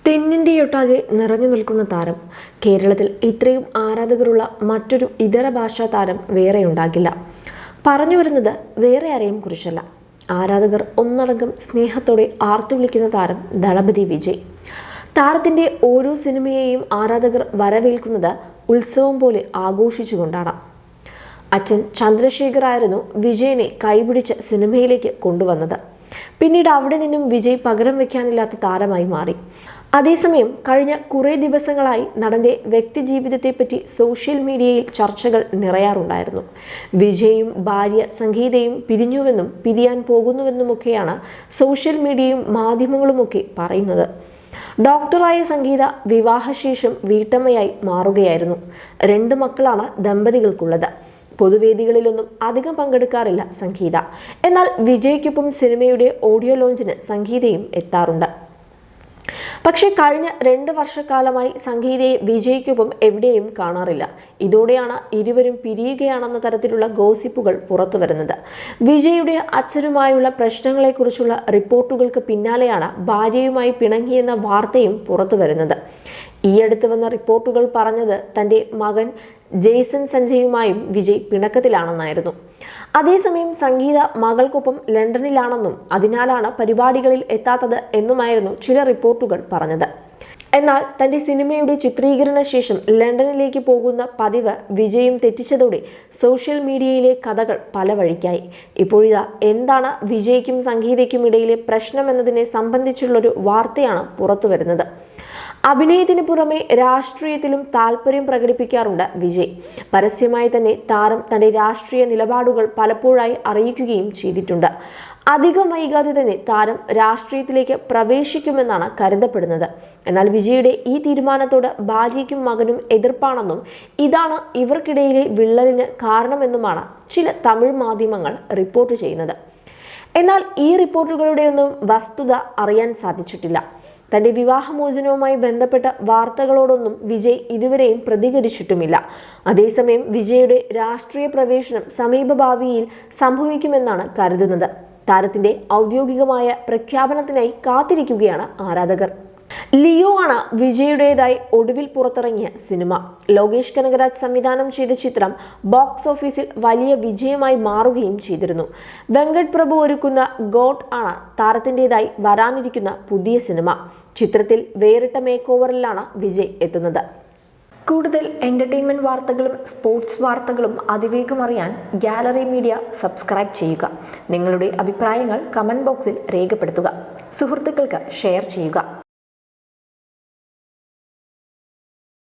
തെന്നിന്ത്യയൊട്ടാകെ നിറഞ്ഞു നിൽക്കുന്ന താരം. കേരളത്തിൽ ഇത്രയും ആരാധകരുള്ള മറ്റൊരു ഇതര ഭാഷാ താരം വേറെ ഉണ്ടാകില്ല. പറഞ്ഞു വരുന്നത് വേറെ ആരെയും കുറിച്ചല്ല. ആരാധകർ ഒന്നടങ്കം സ്നേഹത്തോടെ ആർത്തുവിളിക്കുന്ന താരം ദളപതി വിജയ്. താരത്തിൻ്റെ ഓരോ സിനിമയെയും ആരാധകർ വരവേൽക്കുന്നത് ഉത്സവം പോലെ ആഘോഷിച്ചുകൊണ്ടാണ്. അച്ഛൻ ചന്ദ്രശേഖർ ആയിരുന്നു വിജയനെ കൈപിടിച്ച് സിനിമയിലേക്ക് കൊണ്ടുവന്നത്. പിന്നീട് അവിടെ നിന്നും വിജയ് പകരം വയ്ക്കാനില്ലാത്ത താരമായി മാറി. അതേസമയം കഴിഞ്ഞ കുറേ ദിവസങ്ങളായി നടന്റെ വ്യക്തിജീവിതത്തെപ്പറ്റി സോഷ്യൽ മീഡിയയിൽ ചർച്ചകൾ നിറയാറുണ്ടായിരുന്നു. വിജയും ഭാര്യ സംഗീതയും പിരിഞ്ഞുവെന്നും പിരിയാൻ പോകുന്നുവെന്നുമൊക്കെയാണ് സോഷ്യൽ മീഡിയയും മാധ്യമങ്ങളുമൊക്കെ പറയുന്നത്. ഡോക്ടറായ സംഗീത വിവാഹശേഷം വീട്ടമ്മയായി മാറുകയായിരുന്നു. 2 മക്കളാണ് ദമ്പതികൾക്കുള്ളത്. പൊതുവേദികളിലൊന്നും അധികം പങ്കെടുക്കാറില്ല സംഗീത. എന്നാൽ വിജയ്ക്കൊപ്പം സിനിമയുടെ ഓഡിയോ ലോഞ്ചിന് സംഗീതയും എത്താറുണ്ട്. പക്ഷേ കഴിഞ്ഞ 2 വർഷക്കാലമായി സംഗീതയെ വിജയ്ക്കൊപ്പം എവിടെയും കാണാറില്ല. ഇതോടെയാണ് ഇരുവരും പിരിയുകയാണെന്ന തരത്തിലുള്ള ഗോസിപ്പുകൾ പുറത്തുവരുന്നത്. വിജയുടെ അച്ഛനുമായുള്ള പ്രശ്നങ്ങളെക്കുറിച്ചുള്ള റിപ്പോർട്ടുകൾക്ക് പിന്നാലെയാണ് ഭാര്യയുമായി പിണങ്ങിയെന്ന വാർത്തയും പുറത്തുവരുന്നത്. ഈ അടുത്ത് വന്ന റിപ്പോർട്ടുകൾ പറഞ്ഞത് തൻ്റെ മകൻ ജെയ്സൺ സഞ്ജയുമായും വിജയ് പിണക്കത്തിലാണെന്നായിരുന്നു. അതേസമയം സംഗീത മകൾക്കൊപ്പം ലണ്ടനിലാണെന്നും അതിനാലാണ് പരിപാടികളിൽ എത്താത്തത് എന്നുമായിരുന്നു ചില റിപ്പോർട്ടുകൾ പറഞ്ഞത്. എന്നാൽ തൻ്റെ സിനിമയുടെ ചിത്രീകരണ ശേഷം ലണ്ടനിലേക്ക് പോകുന്ന പതിവ് വിജയും തെറ്റിച്ചതോടെ സോഷ്യൽ മീഡിയയിലെ കഥകൾ പല വഴിക്കായി. ഇപ്പോഴിതാ എന്താണ് വിജയ്ക്കും സംഗീതയ്ക്കും ഇടയിലെ പ്രശ്നമെന്നതിനെ സംബന്ധിച്ചുള്ളൊരു വാർത്തയാണ് പുറത്തുവരുന്നത്. അഭിനയത്തിന് പുറമെ രാഷ്ട്രീയത്തിലും താല്പര്യം പ്രകടിപ്പിക്കാറുണ്ട് വിജയ്. പരസ്യമായി തന്നെ താരം തന്റെ രാഷ്ട്രീയ നിലപാടുകൾ പലപ്പോഴായി അറിയിക്കുകയും ചെയ്തിട്ടുണ്ട്. അധികം വൈകാതെ തന്നെ താരം രാഷ്ട്രീയത്തിലേക്ക് പ്രവേശിക്കുമെന്നാണ് കരുതപ്പെടുന്നത്. എന്നാൽ വിജയുടെ ഈ തീരുമാനത്തോട് ഭാര്യയ്ക്കും മകനും എതിർപ്പാണെന്നും ഇതാണ് ഇവർക്കിടയിലെ വിള്ളലിന് കാരണമെന്നുമാണ് ചില തമിഴ് മാധ്യമങ്ങൾ റിപ്പോർട്ട് ചെയ്യുന്നത്. എന്നാൽ ഈ റിപ്പോർട്ടുകളുടെയൊന്നും വസ്തുത അറിയാൻ സാധിച്ചിട്ടില്ല. തന്റെ വിവാഹമോചനവുമായി ബന്ധപ്പെട്ട വാർത്തകളോടൊന്നും വിജയ് ഇതുവരെയും പ്രതികരിച്ചിട്ടുമില്ല. അതേസമയം വിജയുടെ രാഷ്ട്രീയ പ്രവേശനം സമീപഭാവിയിൽ സംഭവിക്കുമെന്നാണ് കരുതുന്നത്. താരത്തിന്റെ ഔദ്യോഗികമായ പ്രഖ്യാപനത്തിനായി കാത്തിരിക്കുകയാണ് ആരാധകർ. ലിയോ ആണ് വിജയുടേതായി ഒടുവിൽ പുറത്തിറങ്ങിയ സിനിമ. ലോകേഷ് കനകരാജ് സംവിധാനം ചെയ്ത ചിത്രം ബോക്സ് ഓഫീസിൽ വലിയ വിജയമായി മാറുകയും ചെയ്തിരുന്നു. വെങ്കട് പ്രഭു ഒരുക്കുന്ന ഗോഡ് ആണ് താരത്തിൻ്റെതായി വരാനിരിക്കുന്ന പുതിയ സിനിമ. ചിത്രത്തിൽ വേറിട്ട മേക്ക് ഓവറിലാണ് വിജയ് എത്തുന്നത്. കൂടുതൽ എന്റർടൈൻമെന്റ് വാർത്തകളും സ്പോർട്സ് വാർത്തകളും അതിവേഗം അറിയാൻ ഗാലറി മീഡിയ സബ്സ്ക്രൈബ് ചെയ്യുക. നിങ്ങളുടെ അഭിപ്രായങ്ങൾ കമന്റ് ബോക്സിൽ രേഖപ്പെടുത്തുക. സുഹൃത്തുക്കൾക്ക് ഷെയർ ചെയ്യുക.